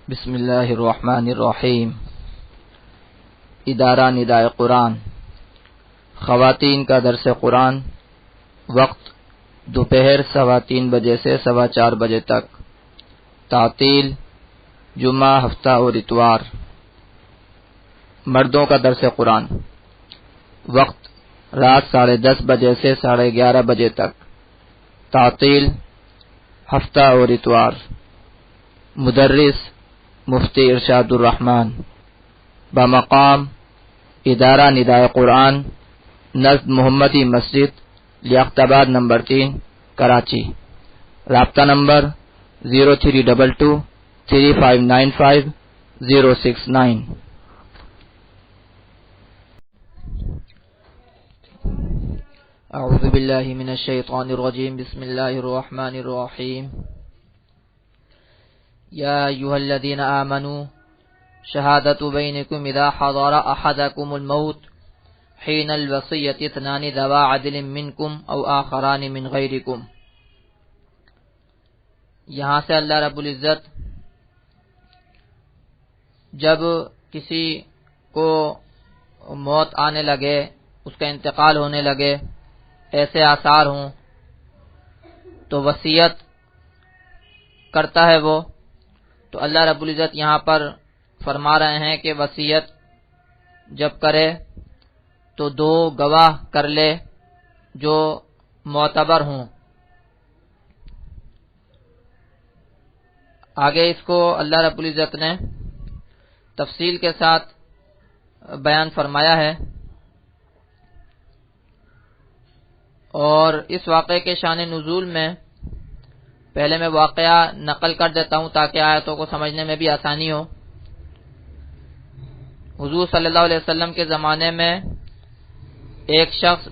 بسم اللہ الرحمن الرحیم۔ ادارہ ندائے قرآن، خواتین کا درس قرآن، وقت دوپہر 3:15 بجے سے 4:15 بجے تک، تعطیل جمعہ، ہفتہ اور اتوار۔ مردوں کا درس قرآن، وقت رات 10:30 بجے سے 11:30 بجے تک، تعطیل ہفتہ اور اتوار۔ مدرس مفتی ارشاد الرحمن، بمقام ادارہ ندائے قرآن، نزد محمدی مسجد، لیاقت آباد نمبر 3، کراچی۔ رابطہ نمبر 0322355069۔ اعوذ باللہ من الشیطان الرجیم، بسم اللہ الرحمن الرحیم۔ یا ایھا الذین آمنوا شہادۃ بینکم اذا حضر احدکم الموت حین الوصیۃ اثنان ذوا عدل منکم او آخران من غیرکم۔ یہاں سے اللہ رب العزت جب کسی کو موت آنے لگے، اس کا انتقال ہونے لگے، ایسے آثار ہوں تو وصیت کرتا ہے وہ، تو اللہ رب العزت یہاں پر فرما رہے ہیں کہ وصیت جب کرے تو 2 گواہ کر لے جو معتبر ہوں۔ آگے اس کو اللہ رب العزت نے تفصیل کے ساتھ بیان فرمایا ہے، اور اس واقعے کے شان نزول میں پہلے میں واقعہ نقل کر دیتا ہوں تاکہ آیتوں کو سمجھنے میں بھی آسانی ہو۔ حضور صلی اللہ علیہ وسلم کے زمانے میں ایک شخص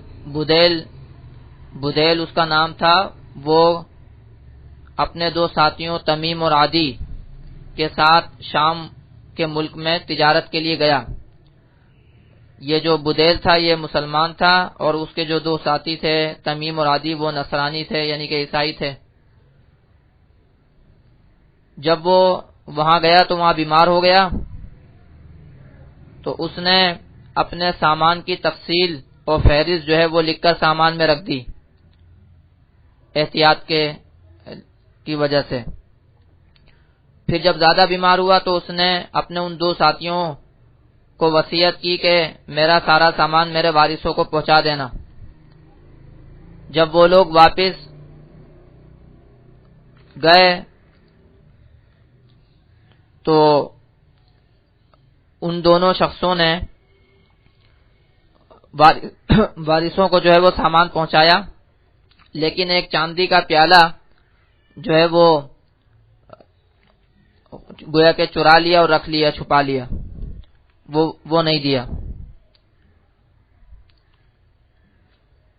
بدیل اس کا نام تھا، وہ اپنے 2 ساتھیوں تمیم اور عدی کے ساتھ شام کے ملک میں تجارت کے لیے گیا۔ یہ جو بدیل تھا یہ مسلمان تھا، اور اس کے جو 2 ساتھی تھے تمیم اور عدی وہ نصرانی تھے، یعنی کہ عیسائی تھے۔ جب وہ وہاں گیا تو وہاں بیمار ہو گیا، تو اس نے اپنے سامان کی تفصیل اور فہرست جو ہے وہ لکھ کر سامان میں رکھ دی، احتیاط کی وجہ سے۔ پھر جب زیادہ بیمار ہوا تو اس نے اپنے ان 2 ساتھیوں کو وصیت کی کہ میرا سارا سامان میرے وارثوں کو پہنچا دینا۔ جب وہ لوگ واپس گئے تو ان دونوں شخصوں نے وارثوں کو جو ہے وہ سامان پہنچایا، لیکن ایک چاندی کا پیالہ جو ہے وہ گویا کہ چرا لیا اور رکھ لیا، چھپا لیا، وہ نہیں دیا۔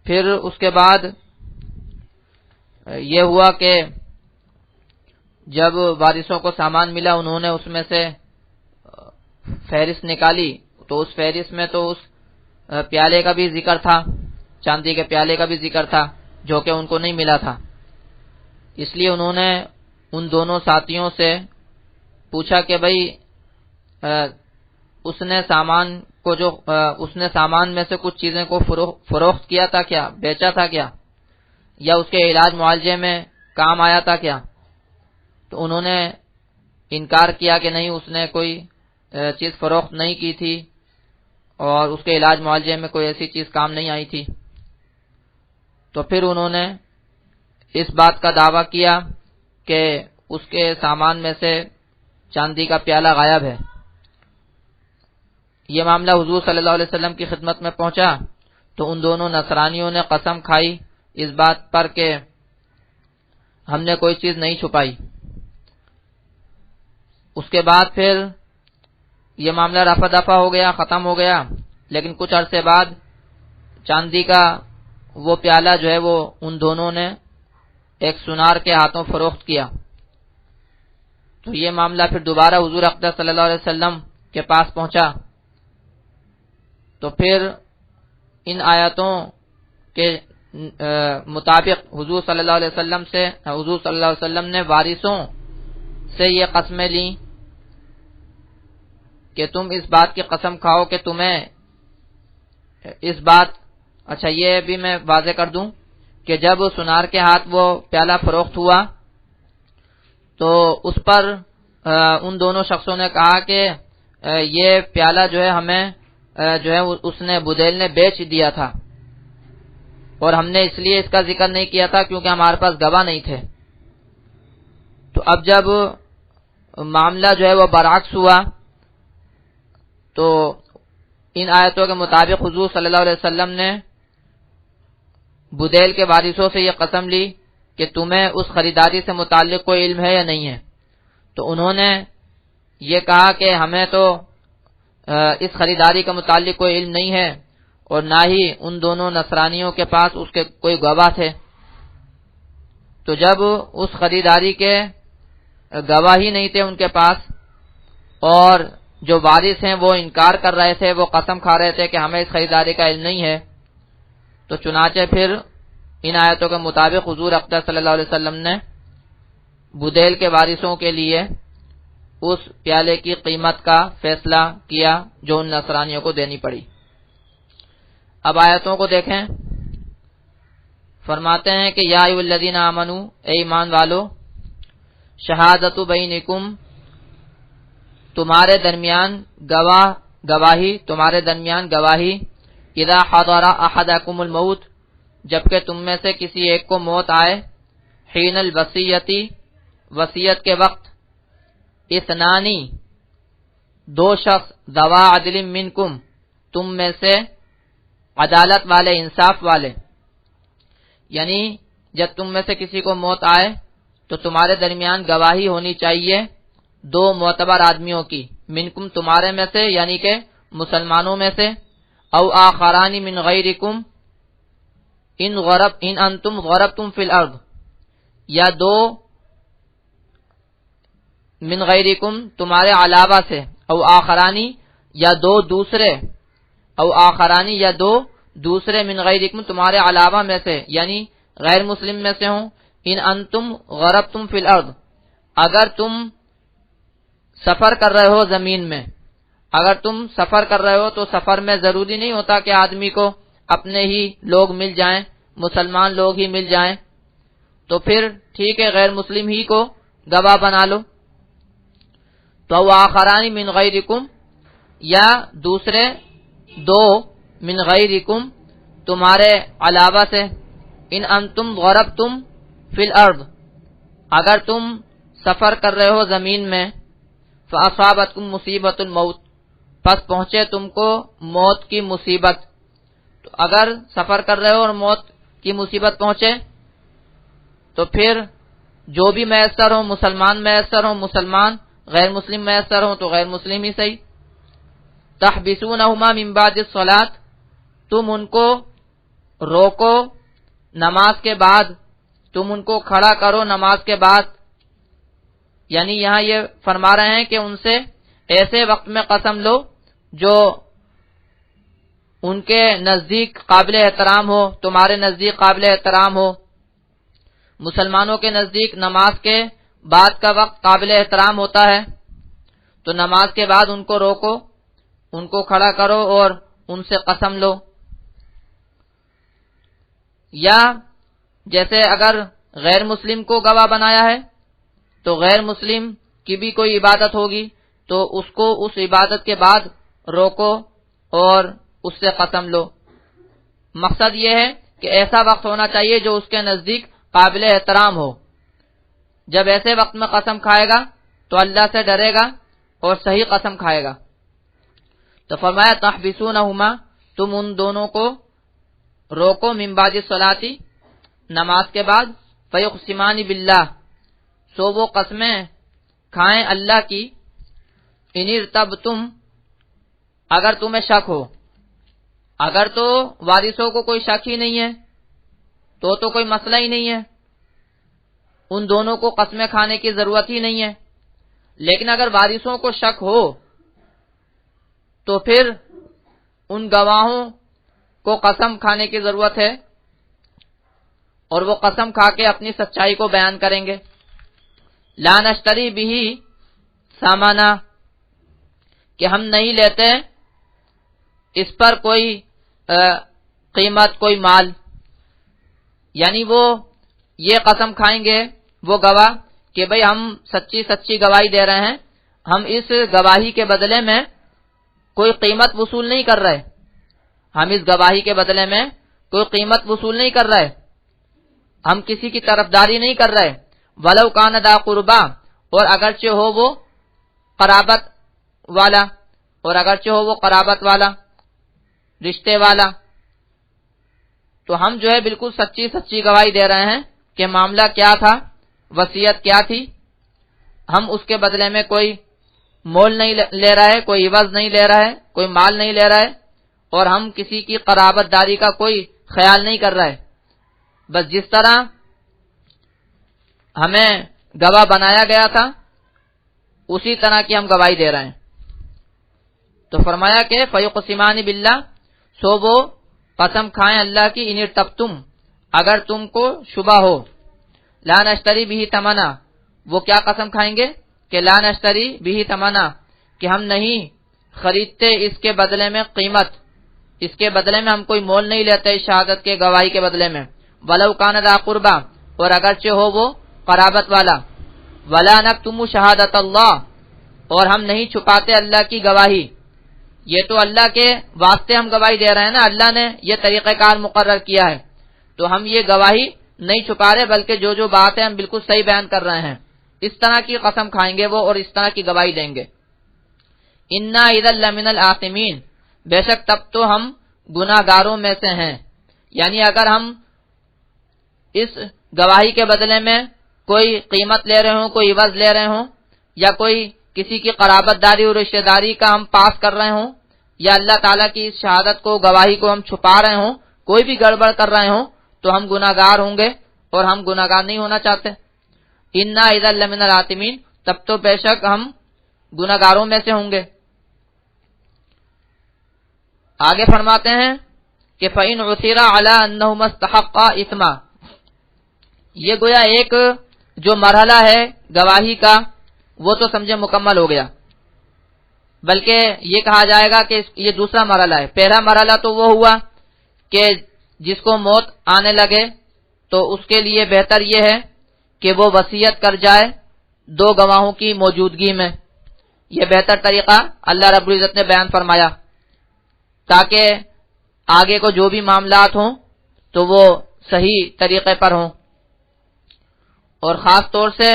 پھر اس کے بعد یہ ہوا کہ جب وارثوں کو سامان ملا، انہوں نے اس میں سے فہرست نکالی، تو اس فہرست میں تو اس پیالے کا بھی ذکر تھا، چاندی کے پیالے کا بھی ذکر تھا، جو کہ ان کو نہیں ملا تھا۔ اس لیے انہوں نے ان دونوں ساتھیوں سے پوچھا کہ بھئی اس نے سامان میں سے کچھ چیزیں کو فروخت کیا تھا کیا، بیچا تھا کیا، یا اس کے علاج معالجے میں کام آیا تھا کیا؟ تو انہوں نے انکار کیا کہ نہیں، اس نے کوئی چیز فروخت نہیں کی تھی، اور اس کے علاج معالجے میں کوئی ایسی چیز کام نہیں آئی تھی۔ تو پھر انہوں نے اس بات کا دعویٰ کیا کہ اس کے سامان میں سے چاندی کا پیالہ غائب ہے۔ یہ معاملہ حضور صلی اللہ علیہ وسلم کی خدمت میں پہنچا، تو ان دونوں نصرانیوں نے قسم کھائی اس بات پر کہ ہم نے کوئی چیز نہیں چھپائی۔ اس کے بعد پھر یہ معاملہ رفع دفع ہو گیا، ختم ہو گیا، لیکن کچھ عرصے بعد چاندی کا وہ پیالہ جو ہے وہ ان دونوں نے ایک سنار کے ہاتھوں فروخت کیا۔ تو یہ معاملہ پھر دوبارہ حضور اقدس صلی اللہ علیہ وسلم کے پاس پہنچا، تو پھر ان آیاتوں کے مطابق حضور صلی اللہ علیہ وسلم نے وارثوں سے یہ قسمیں لیں کہ تم اس بات کی قسم کھاؤ کہ تمہیں اس بات، اچھا یہ بھی میں واضح کر دوں کہ جب سنار کے ہاتھ وہ پیالہ فروخت ہوا تو اس پر ان دونوں شخصوں نے کہا کہ یہ پیالہ جو ہے ہمیں جو ہے اس نے بدیل نے بیچ دیا تھا، اور ہم نے اس لیے اس کا ذکر نہیں کیا تھا کیونکہ ہمارے پاس گواہ نہیں تھے۔ تو اب جب معاملہ جو ہے وہ برعکس ہوا تو ان آیتوں کے مطابق حضور صلی اللہ علیہ وسلم نے بدیل کے وارثوں سے یہ قسم لی کہ تمہیں اس خریداری سے متعلق کوئی علم ہے یا نہیں ہے، تو انہوں نے یہ کہا کہ ہمیں تو اس خریداری کے متعلق کوئی علم نہیں ہے، اور نہ ہی ان دونوں نصرانیوں کے پاس اس کے کوئی گواہ تھے۔ تو جب اس خریداری کے گواہ ہی نہیں تھے ان کے پاس، اور جو وارث ہیں وہ انکار کر رہے تھے، وہ قسم کھا رہے تھے کہ ہمیں اس خریداری کا علم نہیں ہے، تو چنانچہ پھر ان آیتوں کے مطابق حضور اقدس صلی اللہ علیہ وسلم نے بدیل کے وارثوں کے لیے اس پیالے کی قیمت کا فیصلہ کیا جو ان نصرانیوں کو دینی پڑی۔ اب آیتوں کو دیکھیں، فرماتے ہیں کہ یا ایھا الذین آمنو، اے ایمان والو، شہادت بینکم، تمہارے درمیان گواہی اذا حضر احدکم الموت، جبکہ تم میں سے کسی ایک کو موت آئے، حین الوصیتی، وصیت کے وقت، اثنانی، دو شخص، ذوا عدل منکم، تم میں سے عدالت والے، انصاف والے، یعنی جب تم میں سے کسی کو موت آئے تو تمہارے درمیان گواہی ہونی چاہیے دو معتبر آدمیوں کی، منکم تمہارے میں سے یعنی کہ مسلمانوں میں سے، او آخران من غیرکم ان انتم غربتم فی الارض، یا دو من غیرکم تمہارے علاوہ سے، او آخرانی یا دو دوسرے، او آخرانی یا دو دوسرے، من غیرکم تمہارے علاوہ میں سے یعنی غیر مسلم میں سے ہوں، ان انتم غربتم فی الارض، اگر تم سفر کر رہے ہو زمین میں، اگر تم سفر کر رہے ہو تو سفر میں ضروری نہیں ہوتا کہ آدمی کو اپنے ہی لوگ مل جائیں، مسلمان لوگ ہی مل جائیں، تو پھر ٹھیک ہے غیر مسلم ہی کو گواہ بنا لو۔ تو آخران من غیرکم، یا دوسرے دو، من غیرکم تمہارے علاوہ سے، ان انتم غربتم فی الارض، اگر تم سفر کر رہے ہو زمین میں، فاصابتکم مصیبت الموت، پس پہنچے تم کو موت کی مصیبت، تو اگر سفر کر رہے ہو اور موت کی مصیبت پہنچے تو پھر جو بھی میسر ہو، مسلمان میسر ہو مسلمان، غیر مسلم میسر ہو تو غیر مسلم ہی صحیح۔ تحبسونہما من بعد الصلاۃ، تم ان کو روکو نماز کے بعد، تم ان کو کھڑا کرو نماز کے بعد، یعنی یہاں یہ فرما رہے ہیں کہ ان سے ایسے وقت میں قسم لو جو ان کے نزدیک قابل احترام ہو، تمہارے نزدیک قابل احترام ہو۔ مسلمانوں کے نزدیک نماز کے بعد کا وقت قابل احترام ہوتا ہے، تو نماز کے بعد ان کو روکو، ان کو کھڑا کرو اور ان سے قسم لو۔ یا جیسے اگر غیر مسلم کو گواہ بنایا ہے تو غیر مسلم کی بھی کوئی عبادت ہوگی تو اس کو اس عبادت کے بعد روکو اور اس سے قسم لو۔ مقصد یہ ہے کہ ایسا وقت ہونا چاہیے جو اس کے نزدیک قابل احترام ہو۔ جب ایسے وقت میں قسم کھائے گا تو اللہ سے ڈرے گا اور صحیح قسم کھائے گا۔ تو فرمایا تحبسونہما، تم ان دونوں کو روکو، من بعد الصلاۃ، نماز کے بعد، فیقسمان باللہ، سو وہ قسمیں کھائیں اللہ کی، ان ارتبتم، اگر تمہیں شک ہو، اگر تو وارثوں کو کوئی شک ہی نہیں ہے تو کوئی مسئلہ ہی نہیں ہے، ان دونوں کو قسمیں کھانے کی ضرورت ہی نہیں ہے، لیکن اگر وارثوں کو شک ہو تو پھر ان گواہوں کو قسم کھانے کی ضرورت ہے، اور وہ قسم کھا کے اپنی سچائی کو بیان کریں گے۔ لا نشتری بھی سامانا، کہ ہم نہیں لیتے اس پر کوئی قیمت، کوئی مال، یعنی وہ یہ قسم کھائیں گے وہ گواہ کہ بھئی ہم سچی گواہی دے رہے ہیں، ہم اس گواہی کے بدلے میں کوئی قیمت وصول نہیں کر رہے، ہم اس گواہی کے بدلے میں کوئی قیمت وصول نہیں کر رہے، ہم کسی کی طرفداری نہیں کر رہے، ولو کان ذا قربا، اور اگرچہ ہو وہ قرابت والا، اور اگرچہ ہو وہ قرابت والا، رشتے والا، تو ہم جو ہے بالکل سچی گواہی دے رہے ہیں کہ معاملہ کیا تھا، وصیت کیا تھی، ہم اس کے بدلے میں کوئی مول نہیں لے رہا ہے، کوئی عوض نہیں لے رہا ہے، کوئی مال نہیں لے رہا ہے، اور ہم کسی کی قرابت داری کا کوئی خیال نہیں کر رہے، بس جس طرح ہمیں گواہ بنایا گیا تھا اسی طرح کی ہم گواہی دے رہے ہیں۔ تو فرمایا کہ فیقسمان باللہ، سو وہ قسم کھائیں اللہ کی، ان ارتبتم، اگر تم کو شبہ ہو، لا نشتری بھی تمنا، وہ کیا قسم کھائیں گے کہ لا نشتری بھی تمنا، کہ ہم نہیں خریدتے اس کے بدلے میں قیمت، اس کے بدلے میں ہم کوئی مول نہیں لیتے اس شہادت کے گواہی کے بدلے میں، ولو کان ذا قربا، اور اگرچہ ہو وہ قرابت والا، ولا نکتم شہادت اللہ، اور ہم نہیں چھپاتے اللہ کی گواہی، یہ تو اللہ کے واسطے ہم گواہی دے رہے ہیں نا، اللہ نے یہ طریقہ کار مقرر کیا ہے، تو ہم یہ گواہی نہیں چھپا رہے، بلکہ جو بات ہے ہم بالکل صحیح بیان کر رہے ہیں، اس طرح کی قسم کھائیں گے وہ اور اس طرح کی گواہی دیں گے۔ انا اذا لمن الآثمین، بے شک تب تو ہم گناہ گاروں میں سے ہیں، یعنی اگر ہم اس گواہی کے بدلے میں کوئی قیمت لے رہے ہوں، کوئی عوض لے رہے ہوں، یا کوئی کسی کی قرابت داری اور رشتہ داری کا ہم پاس کر رہے ہوں، یا اللہ تعالیٰ کی اس شہادت کو، گواہی کو ہم چھپا رہے ہوں، کوئی بھی گڑبڑ کر رہے ہوں، تو ہم گناہ گار ہوں گے، اور ہم گناہ گار نہیں ہونا چاہتے۔ انا اذا لمن الآثمین، تب تو بے شک ہم گناہ گاروں میں سے ہوں گے۔ آگے فرماتے ہیں کہ فَإِنْ عُثِرَ عَلَىٰ أَنَّهُمَا اسْتَحَقَّا إِثْمًا، یہ گویا ایک جو مرحلہ ہے گواہی کا وہ تو سمجھے مکمل ہو گیا، بلکہ یہ کہا جائے گا کہ یہ دوسرا مرحلہ ہے۔ پہلا مرحلہ تو وہ ہوا کہ جس کو موت آنے لگے تو اس کے لیے بہتر یہ ہے کہ وہ وصیت کر جائے دو گواہوں کی موجودگی میں، یہ بہتر طریقہ اللہ رب العزت نے بیان فرمایا، تاکہ آگے کو جو بھی معاملات ہوں تو وہ صحیح طریقے پر ہوں۔ اور خاص طور سے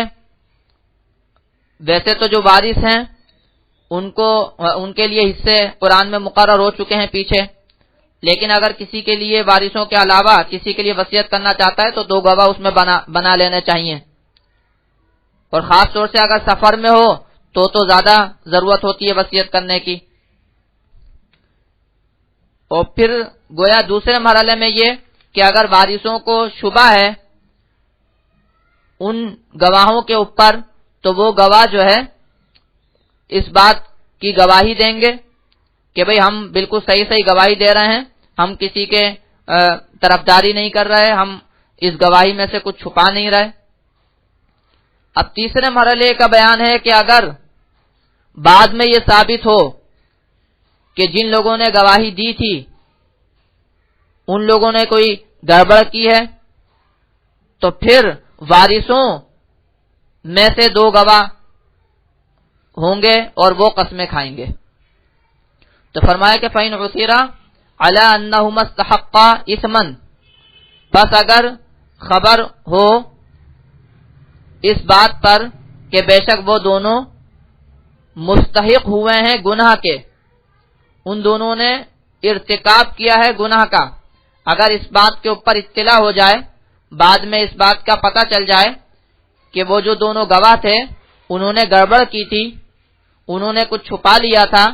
ویسے تو جو وارث ہیں ان کے لیے حصے قرآن میں مقرر ہو چکے ہیں پیچھے، لیکن اگر کسی کے لیے وارثوں کے علاوہ کسی کے لیے وصیت کرنا چاہتا ہے تو دو گواہ اس میں بنا لینے چاہیے، اور خاص طور سے اگر سفر میں ہو تو زیادہ ضرورت ہوتی ہے وصیت کرنے کی۔ اور پھر گویا دوسرے مرحلے میں یہ کہ اگر وارثوں کو شبہ ہے ان گواہوں کے اوپر تو وہ گواہ جو ہے اس بات کی گواہی دیں گے کہ بھئی ہم بالکل صحیح گواہی دے رہے ہیں، ہم کسی کے طرفداری نہیں کر رہے، ہم اس گواہی میں سے کچھ چھپا نہیں رہے۔ اب تیسرے مرحلے کا بیان ہے کہ اگر بعد میں یہ ثابت ہو کہ جن لوگوں نے گواہی دی تھی ان لوگوں نے کوئی گڑبڑ کی ہے تو پھر وارثوں میں سے دو گواہ ہوں گے اور وہ قسمیں کھائیں گے۔ تو فرمایا کہ فَإِنْ عُثِرَ عَلَىٰ أَنَّهُمَا اسْتَحَقَّا إِثْمًا، بس اگر خبر ہو اس بات پر کہ بے شک وہ دونوں مستحق ہوئے ہیں گناہ کے، ان دونوں نے ارتکاب کیا ہے گناہ کا، اگر اس بات کے اوپر اطلاع ہو جائے، بعد میں اس بات کا پتہ چل جائے کہ وہ جو دونوں گواہ تھے انہوں نے گڑبڑ کی تھی، انہوں نے کچھ چھپا لیا تھا،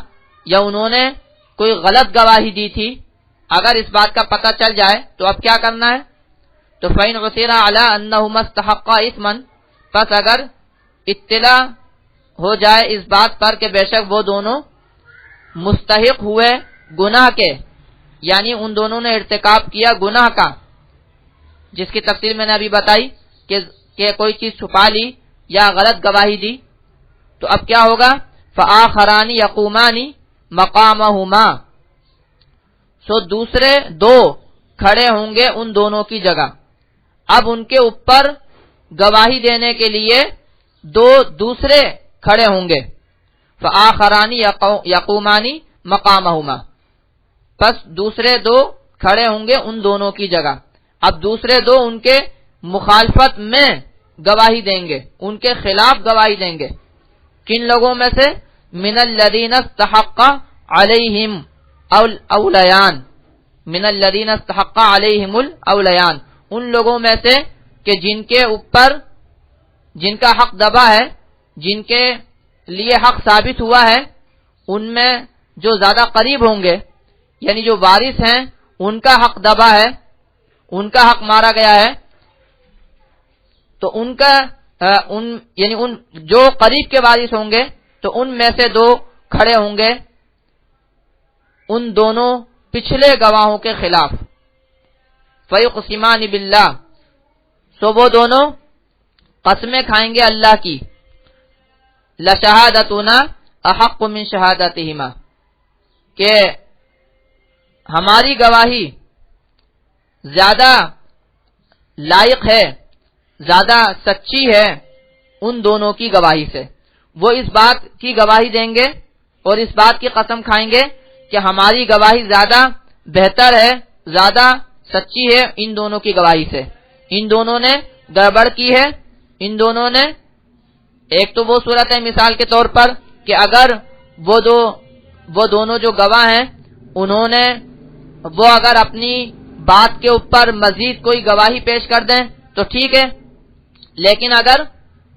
یا انہوں نے کوئی غلط گواہی دی تھی، اگر اس بات کا پتہ چل جائے تو اب کیا کرنا ہے؟ تو فَإِنْ عُثِرَ عَلَىٰ أَنَّهُمَا اسْتَحَقَّا إِثْمًا، پس اگر اطلاع ہو جائے اس بات پر کہ بے شک وہ دونوں مستحق ہوئے گناہ کے، یعنی ان دونوں نے ارتکاب کیا گناہ کا، جس کی تفصیل میں نے ابھی بتائی کہ کوئی چیز چھپا لی یا غلط گواہی دی، تو اب کیا ہوگا؟ فآخران یقومان مقامہما، سو دوسرے دو کھڑے ہوں گے ان دونوں کی جگہ. اب ان کے اوپر گواہی دینے کے لیے دو دوسرے کھڑے ہوں گے. فآخران یقومان مقامہما، پس دوسرے دو کھڑے ہوں گے ان دونوں کی جگہ. اب دوسرے دو ان کے مخالفت میں گواہی دیں گے، ان کے خلاف گواہی دیں گے. کن لوگوں میں سے؟ من الذین استحق علیہم الاولیان، من الذین استحق علیہم الاولیان، ان لوگوں میں سے کہ جن کے اوپر جن کا حق دبا ہے، جن کے لیے حق ثابت ہوا ہے، ان میں جو زیادہ قریب ہوں گے، یعنی جو وارث ہیں ان کا حق دبا ہے، ان کا حق مارا گیا ہے، تو ان کا یعنی ان جو قریب کے وارث ہوں گے تو ان میں سے دو کھڑے ہوں گے ان دونوں پچھلے گواہوں کے خلاف. فیقسمان باللہ، سو وہ دونوں قسمیں کھائیں گے اللہ کی. لشہادتنا احق من شہادتہما، کہ ہماری گواہی زیادہ لائق ہے، زیادہ سچی ہے ان دونوں کی گواہی سے. وہ اس بات کی گواہی دیں گے اور اس بات کی قسم کھائیں گے کہ ہماری گواہی زیادہ بہتر ہے، زیادہ سچی ہے ان دونوں کی گواہی سے. ان دونوں نے گڑبڑ کی ہے، ان دونوں نے، ایک تو وہ صورت ہے مثال کے طور پر کہ اگر وہ دونوں جو گواہ ہیں انہوں نے وہ اگر اپنی بات کے اوپر مزید کوئی گواہی پیش کر دیں تو ٹھیک ہے، لیکن اگر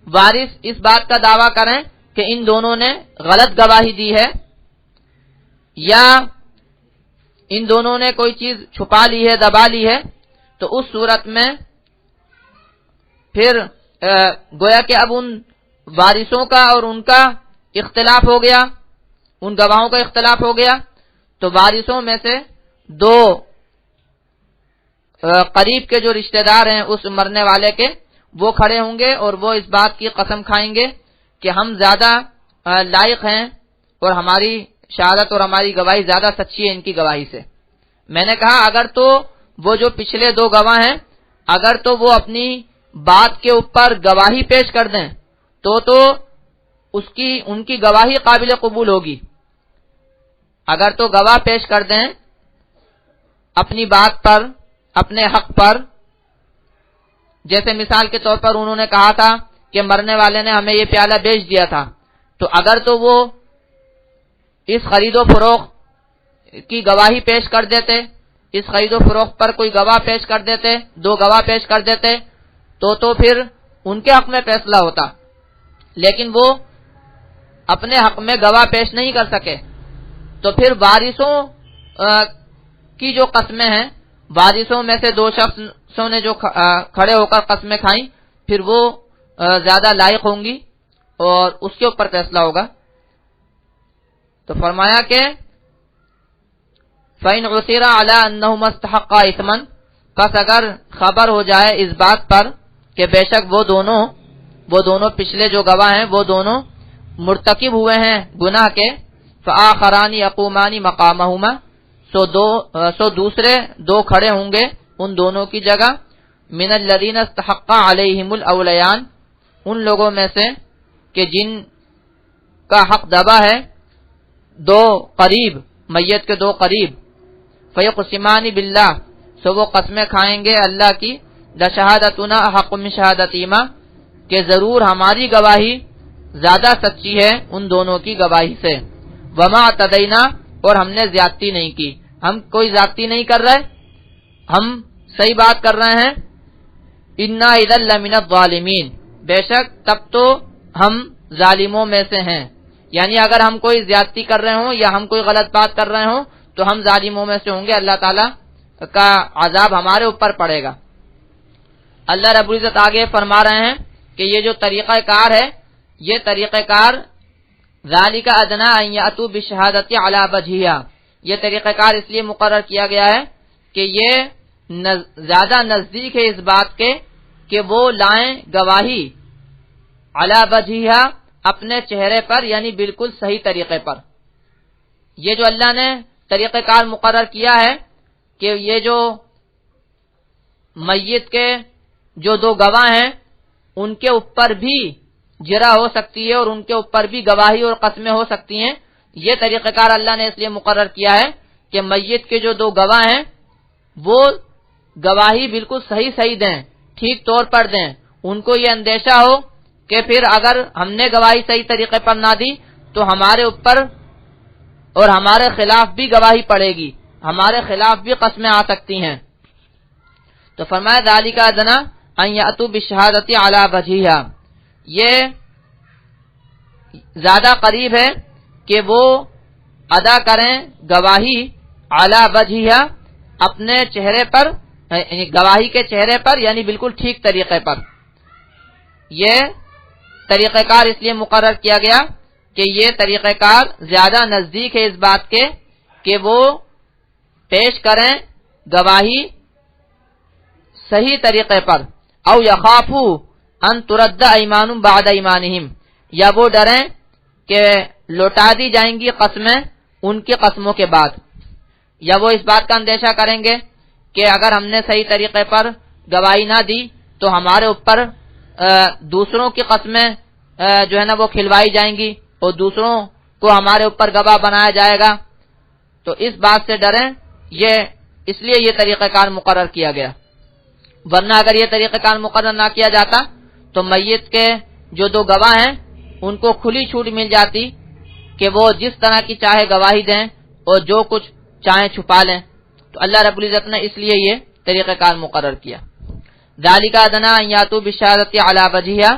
وارث اس بات کا دعویٰ کریں کہ ان دونوں نے غلط گواہی دی ہے یا ان دونوں نے کوئی چیز چھپا لی ہے، دبا لی ہے، تو اس صورت میں پھر گویا کہ اب ان وارثوں کا اور ان کا اختلاف ہو گیا، ان گواہوں کا اختلاف ہو گیا. تو وارثوں میں سے دو قریب کے جو رشتہ دار ہیں اس مرنے والے کے، وہ کھڑے ہوں گے اور وہ اس بات کی قسم کھائیں گے کہ ہم زیادہ لائق ہیں اور ہماری شہادت اور ہماری گواہی زیادہ سچی ہے ان کی گواہی سے. میں نے کہا اگر تو وہ جو پچھلے دو گواہ ہیں اگر تو وہ اپنی بات کے اوپر گواہی پیش کر دیں تو ان کی گواہی قابل قبول ہوگی. اگر تو گواہ پیش کر دیں اپنی بات پر، اپنے حق پر، جیسے مثال کے طور پر انہوں نے کہا تھا کہ مرنے والے نے ہمیں یہ پیالہ بیچ دیا تھا، تو اگر تو وہ اس خرید و فروخت کی گواہی پیش کر دیتے، اس خرید و فروخت پر کوئی گواہ پیش کر دیتے، دو گواہ پیش کر دیتے تو پھر ان کے حق میں فیصلہ ہوتا. لیکن وہ اپنے حق میں گواہ پیش نہیں کر سکے، تو پھر وارثوں کی جو قسمیں ہیں، وارثوں میں سے دو شخصوں نے جو کھڑے ہو کر قسمیں کھائیں، پھر وہ زیادہ لائق ہوں گی اور اس کے اوپر فیصلہ ہوگا. تو فرمایا کہ فَإِنْ عُثِرَ عَلَىٰ أَنَّهُمَا اسْتَحَقَّا إِثْمًا، پس اگر خبر ہو جائے اس بات پر کہ بے شک وہ دونوں پچھلے جو گواہ ہیں وہ دونوں مرتکب ہوئے ہیں گناہ کے، فآخران یقومان مقامہما، سو دوسرے دو کھڑے ہوں گے ان دونوں کی جگہ. من الذین استحق علیہم الاولیان، ان لوگوں میں سے کہ جن کا حق دبا ہے، دو قریب، میت کے دو قریب. فیقسمان باللہ، سو وہ قسمیں کھائیں گے اللہ کی، لشہادتنا احق من شہادتہما، کہ ضرور ہماری گواہی زیادہ سچی ہے ان دونوں کی گواہی سے. وما اعتدینا، اور ہم نے زیادتی نہیں کی، ہم کوئی زیادتی نہیں کر رہے، ہم صحیح بات کر رہے ہیں. انا اذا لمن الظالمین، بے شک تب تو ہم ظالموں میں سے ہیں. یعنی اگر ہم کوئی زیادتی کر رہے ہوں یا ہم کوئی غلط بات کر رہے ہوں تو ہم ظالموں میں سے ہوں گے، اللہ تعالیٰ کا عذاب ہمارے اوپر پڑے گا. اللہ رب العزت آگے فرما رہے ہیں کہ یہ جو طریقہ کار ہے، یہ طریقہ کار ذالک ادنی ان یاتوا بالشہادۃ علی وجہہا، یہ طریقہ کار اس لیے مقرر کیا گیا ہے کہ یہ زیادہ نزدیک ہے اس بات کے کہ وہ لائیں گواہی علی وجہہا، اپنے چہرے پر یعنی بالکل صحیح طریقے پر. یہ جو اللہ نے طریقہ کار مقرر کیا ہے کہ یہ جو میت کے جو دو گواہ ہیں ان کے اوپر بھی جرا ہو سکتی ہے اور ان کے اوپر بھی گواہی اور قسمیں ہو سکتی ہیں. یہ طریقہ کار اللہ نے اس لیے مقرر کیا ہے کہ میت کے جو دو گواہ ہیں وہ گواہی بالکل صحیح دیں، ٹھیک طور پر دیں. ان کو یہ اندیشہ ہو کہ پھر اگر ہم نے گواہی صحیح طریقے پر نہ دی تو ہمارے اوپر اور ہمارے خلاف بھی گواہی پڑے گی، ہمارے خلاف بھی قسمیں آ سکتی ہیں. تو فرمایا ذالک ادنی ان یاتوا بالشہادۃ علی وجہہا، یہ زیادہ قریب ہے کہ وہ ادا کریں گواہی علی وجہہا، اپنے چہرے پر، گواہی کے چہرے پر یعنی بالکل ٹھیک طریقے پر. یہ طریقہ کار اس لیے مقرر کیا گیا کہ یہ طریقہ کار زیادہ نزدیک ہے اس بات کے کہ وہ پیش کریں گواہی صحیح طریقے پر. او یخافوا ان ترد ایمان بعد ایمانہم، یا وہ ڈریں کہ لوٹا دی جائیں گی قسمیں ان کی قسموں کے بعد، یا وہ اس بات کا اندیشہ کریں گے کہ اگر ہم نے صحیح طریقے پر گواہی نہ دی تو ہمارے اوپر دوسروں کی قسمیں جو ہے نا وہ کھلوائی جائیں گی اور دوسروں کو ہمارے اوپر گواہ بنایا جائے گا. تو اس بات سے ڈریں، یہ اس لیے یہ طریقہ کار مقرر کیا گیا. ورنہ اگر یہ طریقہ کار مقرر نہ کیا جاتا تو میت کے جو دو گواہ ہیں ان کو کھلی چھوٹ مل جاتی کہ وہ جس طرح کی چاہے گواہی دیں اور جو کچھ چاہیں چھپا لیں. تو اللہ رب العزت نے اس لیے یہ طریقہ کار مقرر کیا. ذالک ادنی ان یاتوا بالشہادۃ علی وجہہا،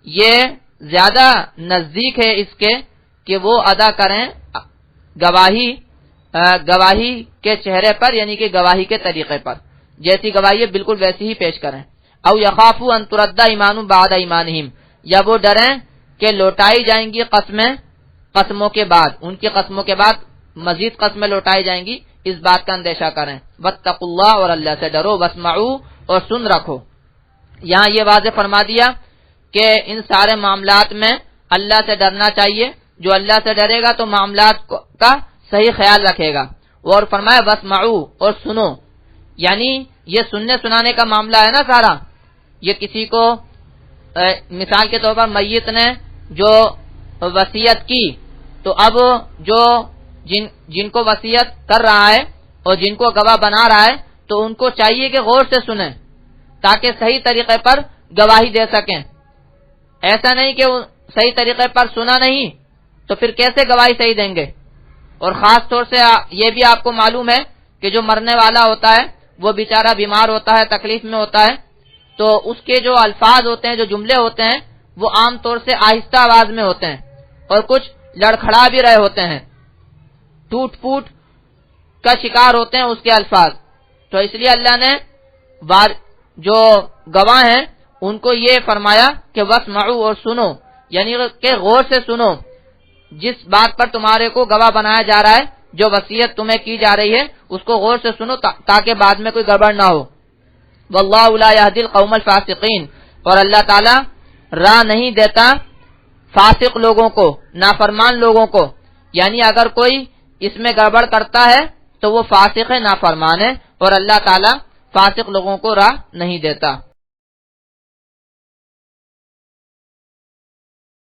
یہ زیادہ نزدیک ہے اس کے کہ وہ ادا کریں گواہی کے چہرے پر یعنی کہ گواہی کے طریقے پر، جیسی گواہی ہے بالکل ویسی ہی پیش کریں. او یخافوا ان ترد ایمان بعد ایمانہم، یا وہ ڈریں کہ لوٹائی جائیں گی قسموں کے بعد، ان کی قسموں کے بعد مزید قسمیں لوٹائی جائیں گی، اس بات کا اندیشہ کریں. واتقوا اللہ، اور اللہ سے ڈرو. واسمعوا، اور سن رکھو. یہاں یہ واضح فرما دیا کہ ان سارے معاملات میں اللہ سے ڈرنا چاہیے. جو اللہ سے ڈرے گا تو معاملات کا صحیح خیال رکھے گا. اور فرمایا واسمعوا، اور سنو، یعنی یہ سننے سنانے کا معاملہ ہے نا سارا. یہ کسی کو مثال کے طور پر میت نے جو وصیت کی تو اب جو جن کو وصیت کر رہا ہے اور جن کو گواہ بنا رہا ہے تو ان کو چاہیے کہ غور سے سنیں تاکہ صحیح طریقے پر گواہی دے سکیں. ایسا نہیں کہ صحیح طریقے پر سنا نہیں تو پھر کیسے گواہی صحیح دیں گے. اور خاص طور سے یہ بھی آپ کو معلوم ہے کہ جو مرنے والا ہوتا ہے وہ بیچارہ بیمار ہوتا ہے، تکلیف میں ہوتا ہے، تو اس کے جو الفاظ ہوتے ہیں، جو جملے ہوتے ہیں وہ عام طور سے آہستہ آواز میں ہوتے ہیں اور کچھ لڑکھڑا بھی رہے ہوتے ہیں، ٹوٹ پوٹ کا شکار ہوتے ہیں اس کے الفاظ. تو اس لیے اللہ نے جو گواہ ہیں ان کو یہ فرمایا کہ واسمعوا، اور سنو، یعنی کہ غور سے سنو جس بات پر تمہارے کو گواہ بنایا جا رہا ہے، جو وصیت تمہیں کی جا رہی ہے اس کو غور سے سنو تاکہ بعد میں کوئی گڑبڑ نہ ہو. واللہ لا یہدی القوم الفاسقین، اور اللہ تعالی راہ نہیں دیتا فاسق لوگوں کو، نافرمان لوگوں کو. یعنی اگر کوئی اس میں گڑبڑ کرتا ہے تو وہ فاسق ہے، نافرمان ہے، اور اللہ تعالی فاسق لوگوں کو راہ نہیں دیتا.